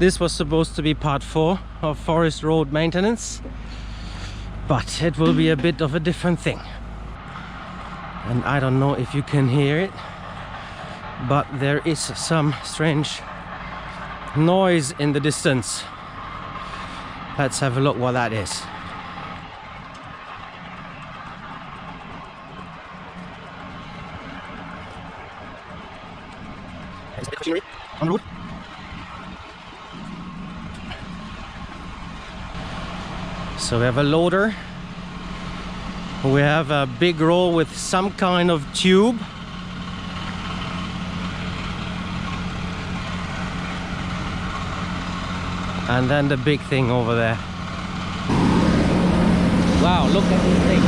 This was supposed to be part 4 of forest road maintenance, but it will be a bit of a different thing. And I don't know if you can hear it, but there is some strange noise in the distance. Let's have a look what that is. On the road. So we have a loader. We have a big roll with some kind of tube. And then the big thing over there. Wow, look at this thing.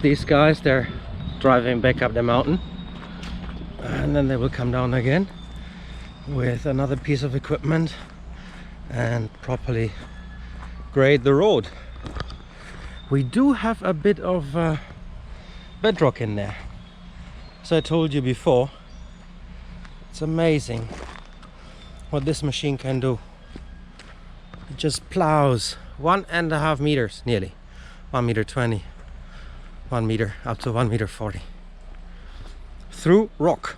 these guys, they're driving back up the mountain, and then they will come down again with another piece of equipment and properly grade the road. We do have a bit of bedrock in there. As I told you before, it's amazing what this machine can do. It just plows 1.5 meters, nearly 1.20 meters, 1 meter, up to 1.40 meters through rock.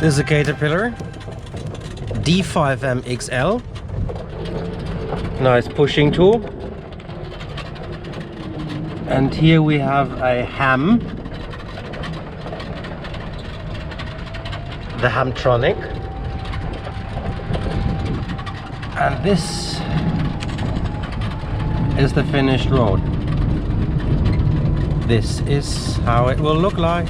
This is a Caterpillar D5M XL. Nice pushing tool. And here we have a ham. The Hamtronic. And this is the finished road. This is how it will look like.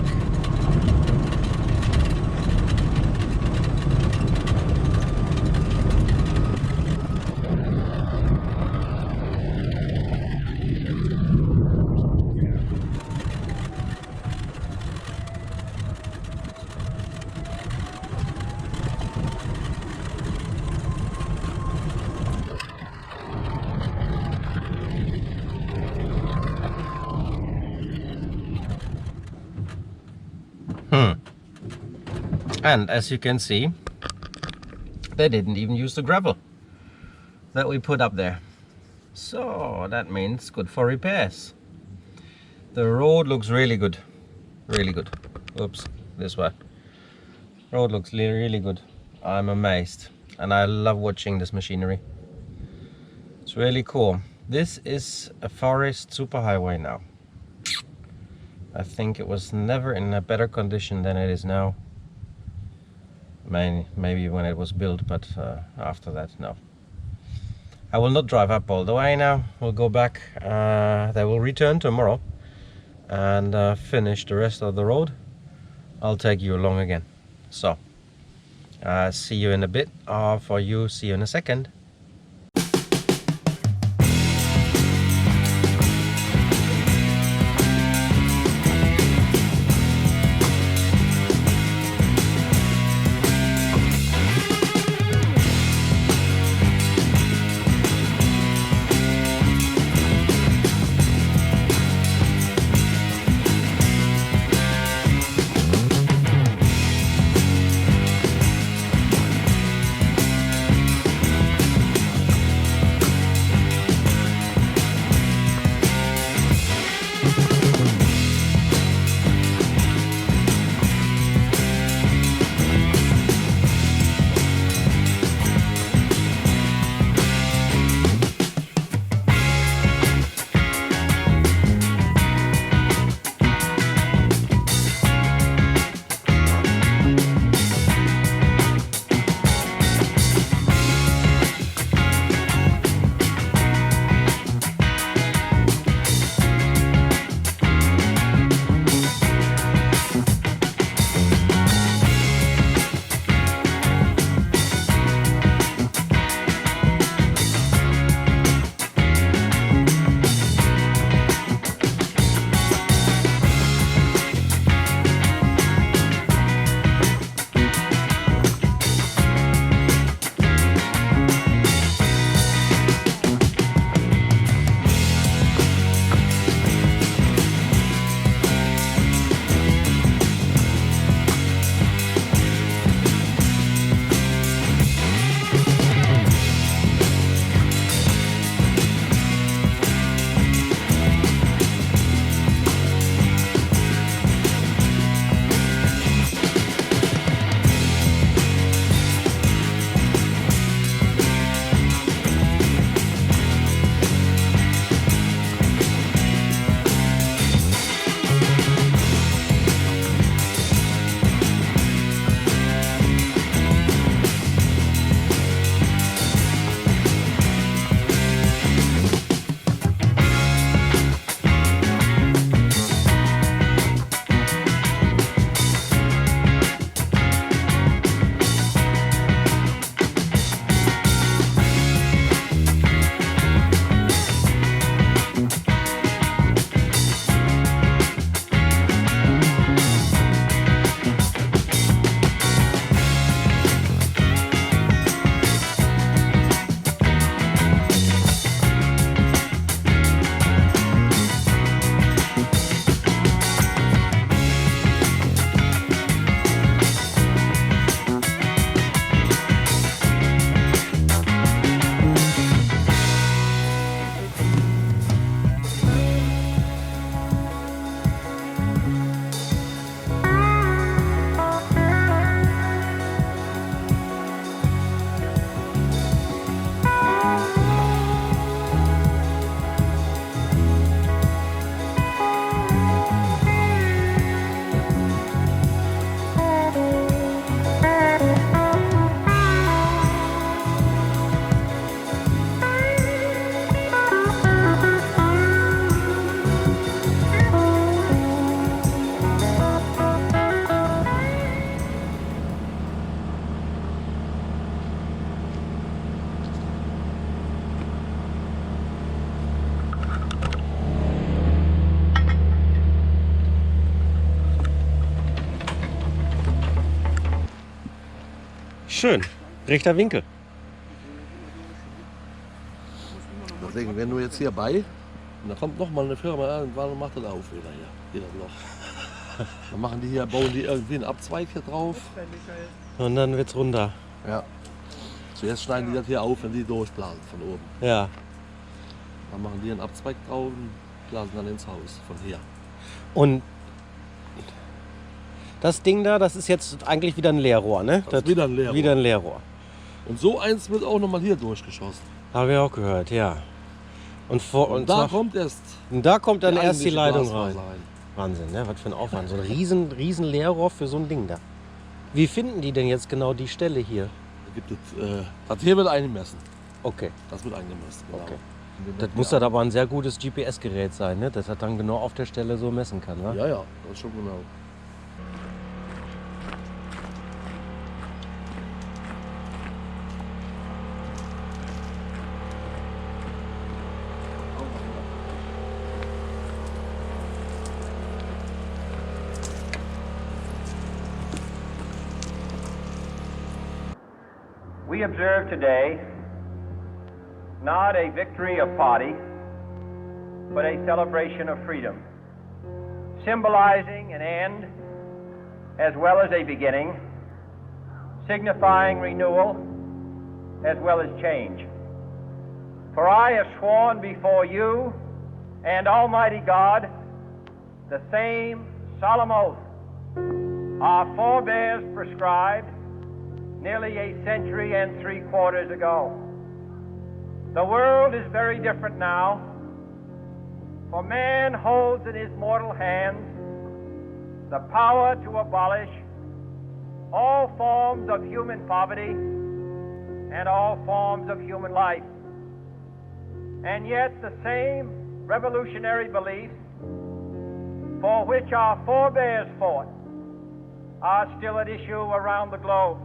And as you can see, they didn't even use the gravel that we put up there. So that means good for repairs. The road looks really good. Really good. Oops, this way. Road looks really good. I'm amazed. And I love watching this machinery. It's really cool. This is a forest superhighway now. I think it was never in a better condition than it is now. Maybe when it was built, but after that, no. I will not drive up all the way now. We'll go back. They will return tomorrow and finish the rest of the road. I'll take you along again. So, see you in a bit. For you, see you in a second. Schön. Rechter Winkel. Deswegen, wenn du jetzt hier bei, und da kommt noch mal eine Firma irgendwann und macht das auf wieder hier das Loch. Dann machen die hier, bauen die irgendwie einen Abzweig hier drauf. Und dann wird's runter. Ja. Zuerst schneiden die das hier auf, wenn die durchblasen von oben. Ja. Dann machen die einen Abzweig drauf und blasen dann ins Haus von hier. Und das Ding da, das ist jetzt eigentlich wieder ein Leerrohr, ne? Das ist wieder ein Leerrohr. Wieder ein Leerrohr. Und so eins wird auch noch mal hier durchgeschossen. Habe ich auch gehört, ja. Und da kommt erst. Und da kommt dann die erst die Leitung Glasfaser rein. Wahnsinn, ne? Was für ein Aufwand. So ein riesen Leerrohr für so ein Ding da. Wie finden die denn jetzt genau die Stelle hier? Da gibt es, das hier wird eingemessen. Okay. Das wird eingemessen, genau. Okay. Das muss dann aber ein sehr gutes GPS-Gerät sein, ne? Das das dann genau auf der Stelle so messen kann, ne? Ja, ja, das ist schon genau. We observe today not a victory of party, but a celebration of freedom, symbolizing an end as well as a beginning, signifying renewal as well as change. For I have sworn before you and Almighty God the same solemn oath our forebears prescribed nearly a century and 3/4 ago. The world is very different now, for man holds in his mortal hands the power to abolish all forms of human poverty and all forms of human life. And yet the same revolutionary beliefs for which our forebears fought are still at issue around the globe.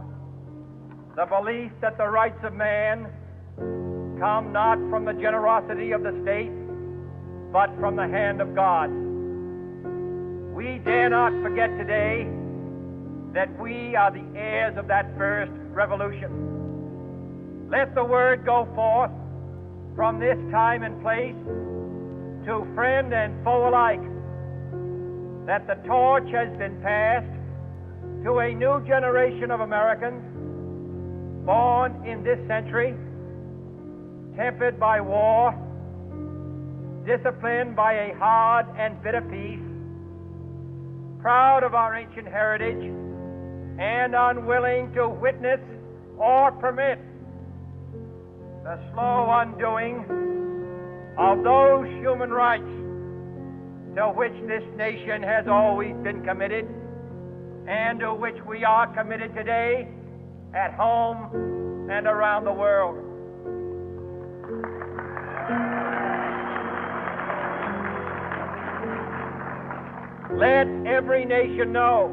The belief that the rights of man come not from the generosity of the state, but from the hand of God. We dare not forget today that we are the heirs of that first revolution. Let the word go forth from this time and place to friend and foe alike that the torch has been passed to a new generation of Americans born in this century, tempered by war, disciplined by a hard and bitter peace, proud of our ancient heritage, and unwilling to witness or permit the slow undoing of those human rights to which this nation has always been committed and to which we are committed today at home and around the world. Let every nation know,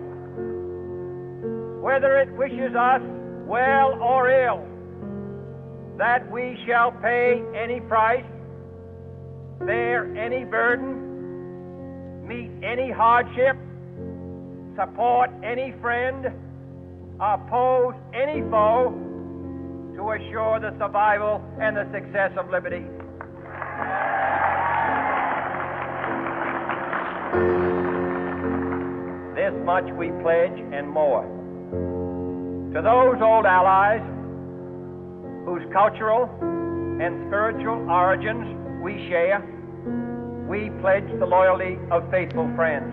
whether it wishes us well or ill, that we shall pay any price, bear any burden, meet any hardship, support any friend, oppose any foe to assure the survival and the success of liberty. This much we pledge and more. To those old allies whose cultural and spiritual origins we share, we pledge the loyalty of faithful friends.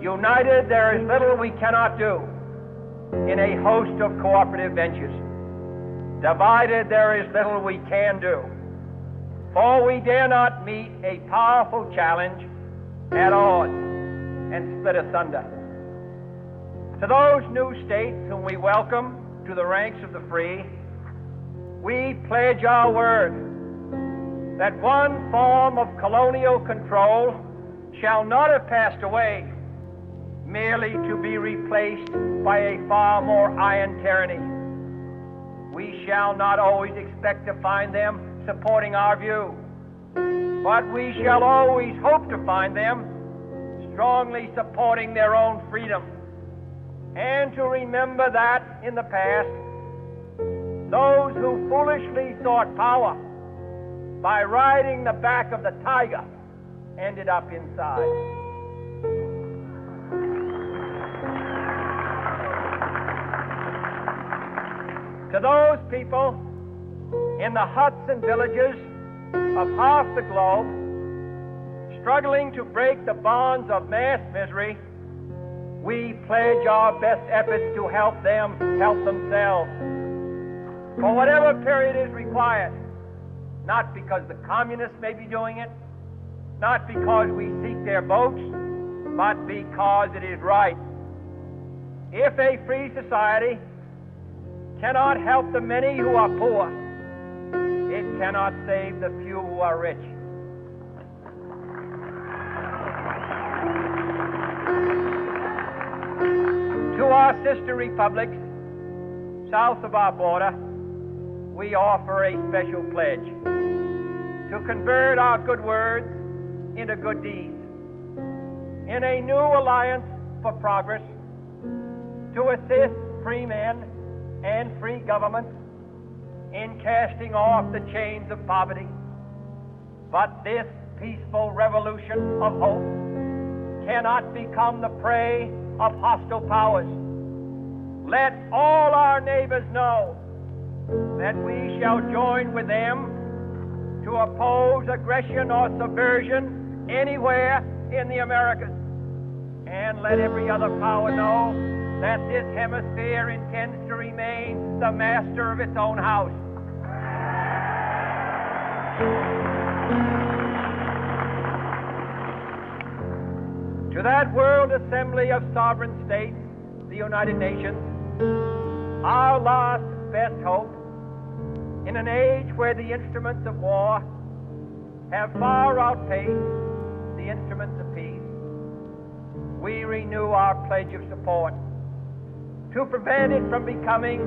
United, there is little we cannot do in a host of cooperative ventures. Divided, there is little we can do, for we dare not meet a powerful challenge at odds and split asunder. To those new states whom we welcome to the ranks of the free, we pledge our word that one form of colonial control shall not have passed away, merely to be replaced by a far more iron tyranny. We shall not always expect to find them supporting our view, but we shall always hope to find them strongly supporting their own freedom. and to remember that in the past, those who foolishly sought power by riding the back of the tiger ended up inside. To those people in the huts and villages of half the globe, struggling to break the bonds of mass misery, we pledge our best efforts to help them help themselves for whatever period is required, not because the communists may be doing it, not because we seek their votes, but because it is right. If a free society cannot help the many who are poor, it cannot save the few who are rich. To our sister republics south of our border, we offer a special pledge to convert our good words into good deeds, in a new alliance for progress, to assist free men and free governments in casting off the chains of poverty. But this peaceful revolution of hope cannot become the prey of hostile powers. Let all our neighbors know that we shall join with them to oppose aggression or subversion anywhere in the Americas. And let every other power know that this hemisphere intends to remain the master of its own house. To that World Assembly of Sovereign States, the United Nations, our last best hope, in an age where the instruments of war have far outpaced the instruments of peace, we renew our pledge of support to prevent it from becoming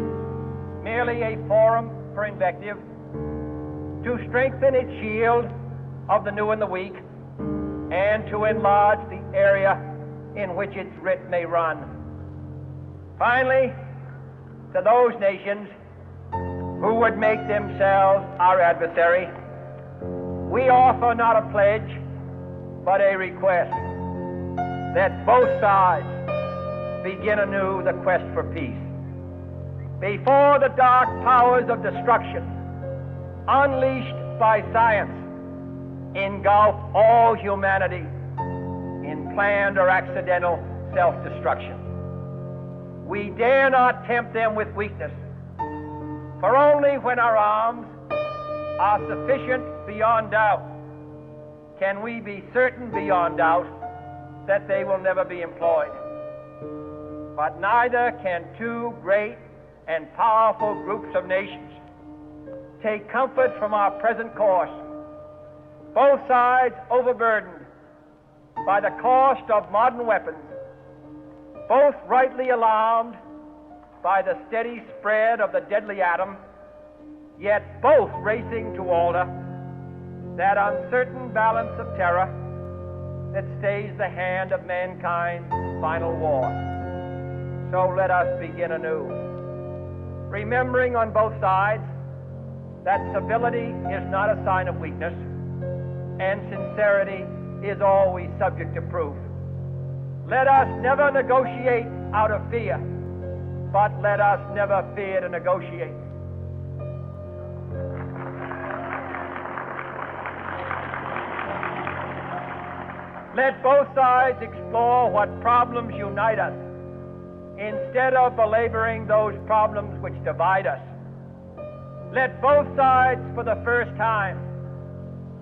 merely a forum for invective, to strengthen its shield of the new and the weak, and to enlarge the area in which its writ may run. Finally, to those nations who would make themselves our adversary, we offer not a pledge, but a request that both sides begin anew the quest for peace. Before the dark powers of destruction, unleashed by science, engulf all humanity in planned or accidental self-destruction, we dare not tempt them with weakness, for only when our arms are sufficient beyond doubt can we be certain beyond doubt that they will never be employed. But neither can two great and powerful groups of nations take comfort from our present course, both sides overburdened by the cost of modern weapons, both rightly alarmed by the steady spread of the deadly atom, yet both racing to alter that uncertain balance of terror that stays the hand of mankind's final war. So let us begin anew, remembering on both sides that civility is not a sign of weakness, and sincerity is always subject to proof. Let us never negotiate out of fear, but let us never fear to negotiate. Let both sides explore what problems unite us, instead of belaboring those problems which divide us. Let both sides, for the first time,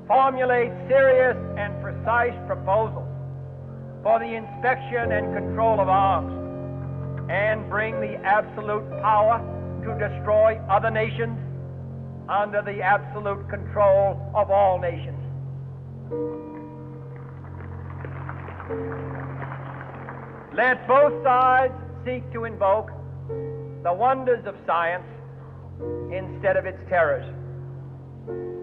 formulate serious and precise proposals for the inspection and control of arms, and bring the absolute power to destroy other nations under the absolute control of all nations. Let both sides seek to invoke the wonders of science instead of its terrors.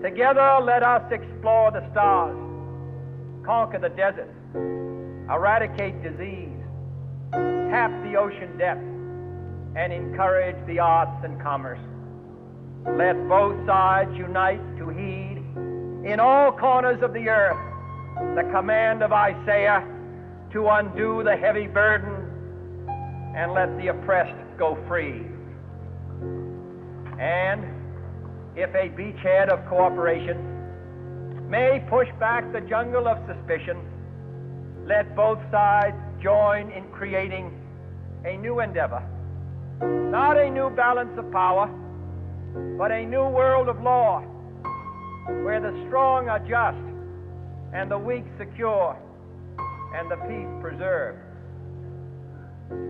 Together, let us explore the stars, conquer the deserts, eradicate disease, tap the ocean depths, and encourage the arts and commerce. Let both sides unite to heed in all corners of the earth the command of Isaiah to undo the heavy burden and let the oppressed go free. And if a beachhead of cooperation may push back the jungle of suspicion, let both sides join in creating a new endeavor, not a new balance of power, but a new world of law, where the strong are just and the weak secure and the peace preserved.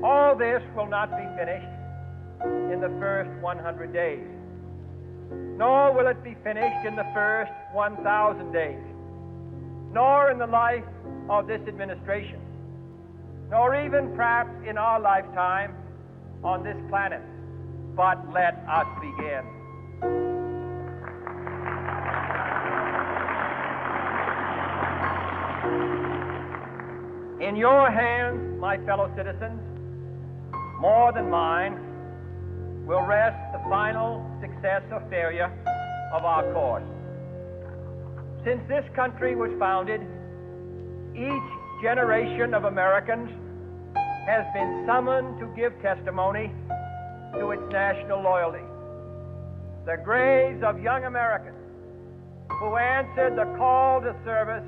All this will not be finished in the first 100 days, nor will it be finished in the first 1,000 days, nor in the life of this administration, nor even perhaps in our lifetime on this planet. But let us begin. In your hands, my fellow citizens, more than mine, will rest the final success or failure of our course. Since this country was founded, each generation of Americans has been summoned to give testimony to its national loyalty. The graves of young Americans who answered the call to service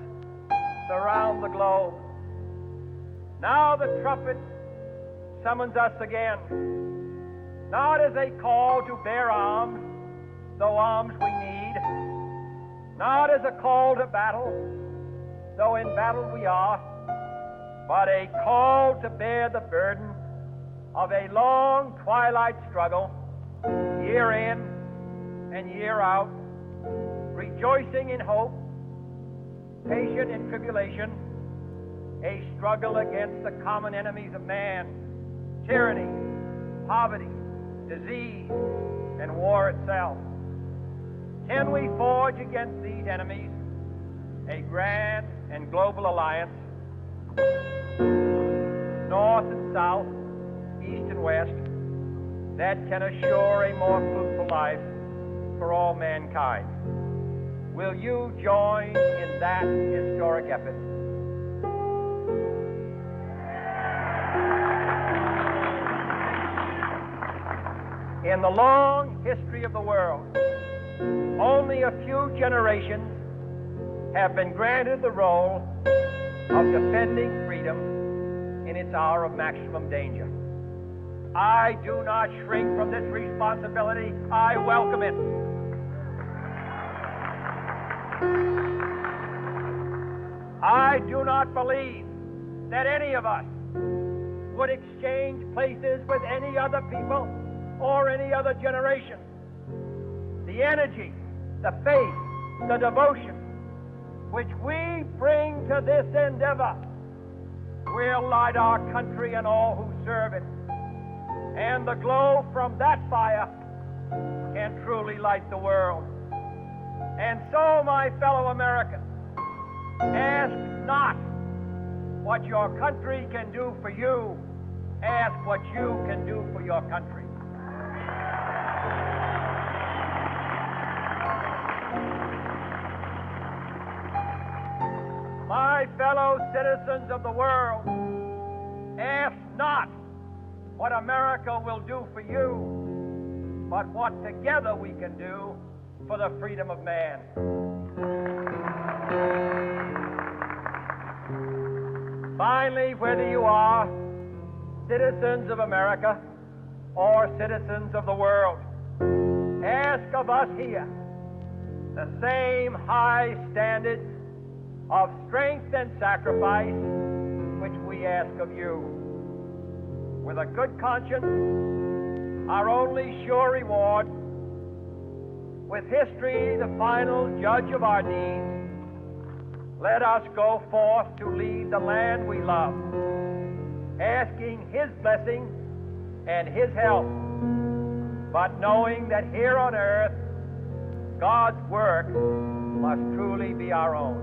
surround the globe. Now the trumpet summons us again, not as a call to bear arms, though arms we need, not as a call to battle, though in battle we are, but a call to bear the burden of a long twilight struggle, year in and year out, rejoicing in hope, patient in tribulation, a struggle against the common enemies of man, tyranny, poverty, disease, and war itself. Can we forge against these enemies a grand and global alliance, north and south, east and west, that can assure a more fruitful life for all mankind? Will you join in that historic effort? In the long history of the world, only a few generations have been granted the role of defending freedom in its hour of maximum danger. I do not shrink from this responsibility. I welcome it. I do not believe that any of us would exchange places with any other people or any other generation. The energy, the faith, the devotion which we bring to this endeavor will light our country and all who serve it. And the glow from that fire can truly light the world. And so, my fellow Americans, ask not what your country can do for you, ask what you can do for your country. My fellow citizens of the world, ask not what America will do for you, but what together we can do for the freedom of man. Finally, whether you are citizens of America or citizens of the world, ask of us here the same high standards of strength and sacrifice which we ask of you. With a good conscience, our only sure reward, with history the final judge of our deeds, let us go forth to lead the land we love, asking His blessing and His help, but knowing that here on earth, God's work must truly be our own.